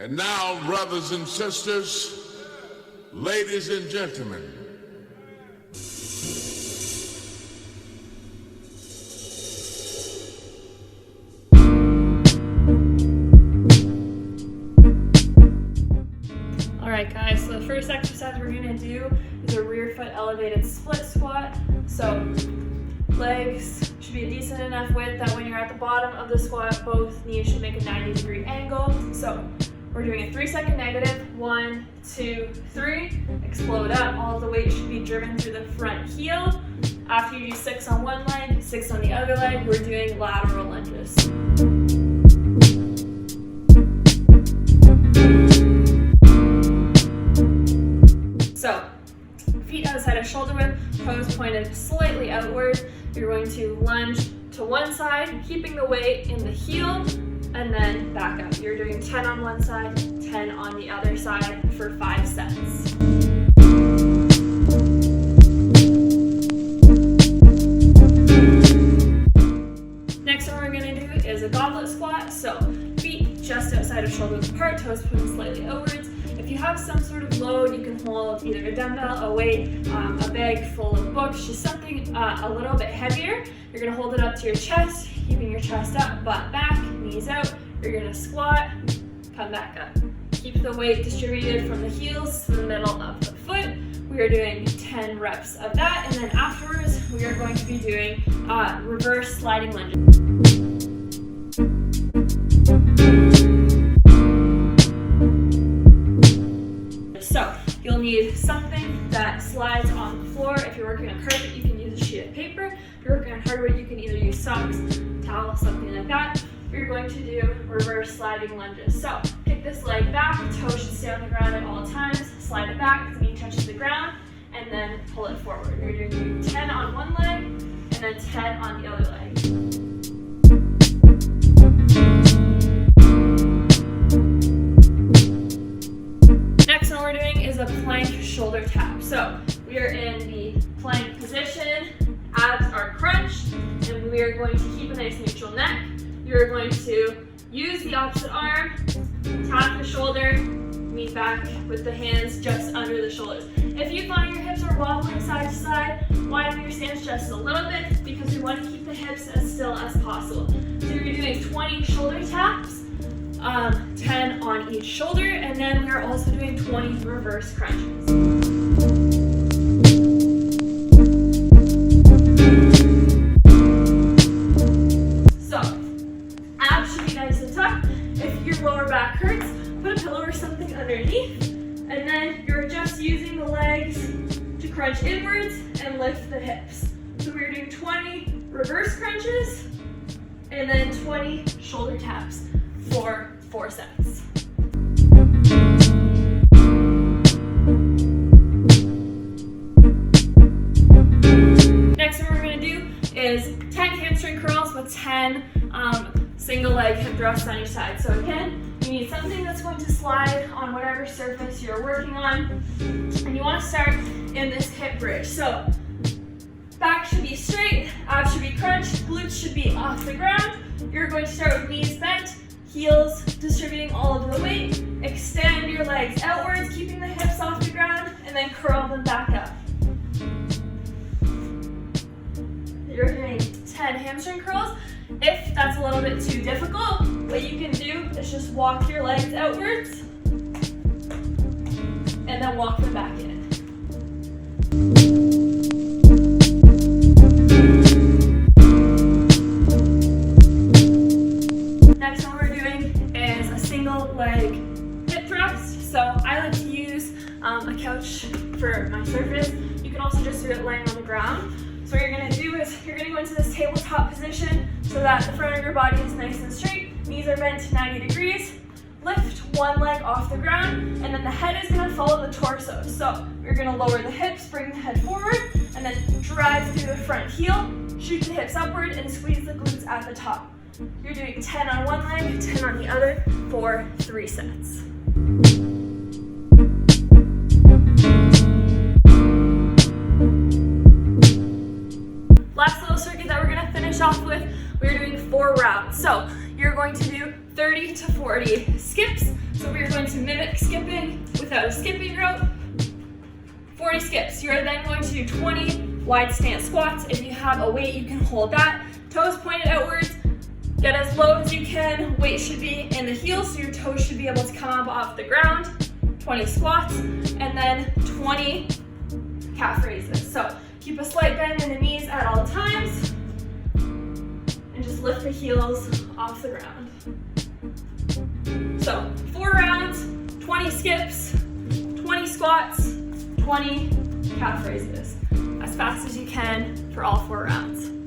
And now, brothers and sisters, ladies and gentlemen, Alright guys, so the first exercise we're going to do is a rear foot elevated split squat. So legs should be a decent enough width that when you're at the bottom of the squat, both knees should make a 90-degree angle. So we're doing a 3-second negative. 1, 2, 3. Explode up. All of the weight should be driven through the front heel. After you do 6 on one leg, 6 on the other leg, we're doing lateral lunges. So, feet outside of shoulder width, toes pointed slightly outward. You're going to lunge to one side, keeping the weight in the heel, and then back up. You're doing 10 on one side, 10 on the other side for 5 sets. Next one we're going to do is a goblet squat. So feet just outside of shoulder width apart, toes pointed slightly outwards. If you have some sort of load, you can hold either a dumbbell, a weight, a bag full of books, just something a little bit heavier. You're going to hold it up to your chest, keeping your chest up, butt back, knees out. You're going to squat, come back up. Keep the weight distributed from the heels to the middle of the foot. We are doing 10 reps of that, and then afterwards we are going to be doing reverse sliding lunges. So you'll need something that slides on the floor. If you're working on carpet, you can use a sheet of paper. If you're working on hardwood, you can either use socks, towel, something like that. We're going to do reverse sliding lunges. So kick this leg back, toes should stay on the ground at all times. Slide it back, the knee touches the ground, and then pull it forward. You're doing 10 on one leg, and then 10 on the other leg. We're doing is a plank shoulder tap. So we are in the plank position, abs are crunched, and we are going to keep a nice neutral neck. You're going to use the opposite arm, tap the shoulder, meet back with the hands just under the shoulders. If you find your hips are wobbling side to side, widen your stance just a little bit because we want to keep the hips as still as possible. So you're doing 20 shoulder taps. 10 on each shoulder, and then we're also doing 20 reverse crunches. So, abs should be nice and tucked. If your lower back hurts, put a pillow or something underneath, and then you're just using the legs to crunch inwards and lift the hips. So we're doing 20 reverse crunches, and then 20 shoulder taps for 4 sets. Next one we're going to do is 10 hamstring curls with 10 single leg hip thrusts on each side. So again, you need something that's going to slide on whatever surface you're working on. And you want to start in this hip bridge. So back should be straight, abs should be crunched, glutes should be off the ground. You're going to start with knees bent, heels distributing all of the weight. Extend your legs outwards, keeping the hips off the ground, and then curl them back up. You're doing 10 hamstring curls. If that's a little bit too difficult, what you can do is just walk your legs outwards and then walk them back in. Next one we're doing is a single leg hip thrust. So I like to use a couch for my surface. You can also just do it laying on the ground. So what you're going to do is you're going to go into this tabletop position so that the front of your body is nice and straight. Knees are bent 90 degrees. Lift one leg off the ground, and then the head is going to follow the torso. So you're going to lower the hips, bring the head forward, and then drive through the front heel, shoot the hips upward, and squeeze the glutes at the top. You're doing 10 on one leg, 10 on the other for 3 sets. Last little circuit that we're going to finish off with, we're doing 4 rounds. So you're going to do 30 to 40 skips. So we're going mimic skipping without a skipping rope. 40 skips. You're then going to do 20 wide stance squats. If you have a weight, you can hold that. Toes pointed outwards. Get as low as you can. Weight should be in the heels, so your toes should be able to come up off the ground. 20 squats, and then 20 calf raises. So keep a slight bend in the knees at all times, and just lift the heels off the ground. So 4 rounds, 20 skips, 20 squats, 20 calf raises, as fast as you can for all 4 rounds.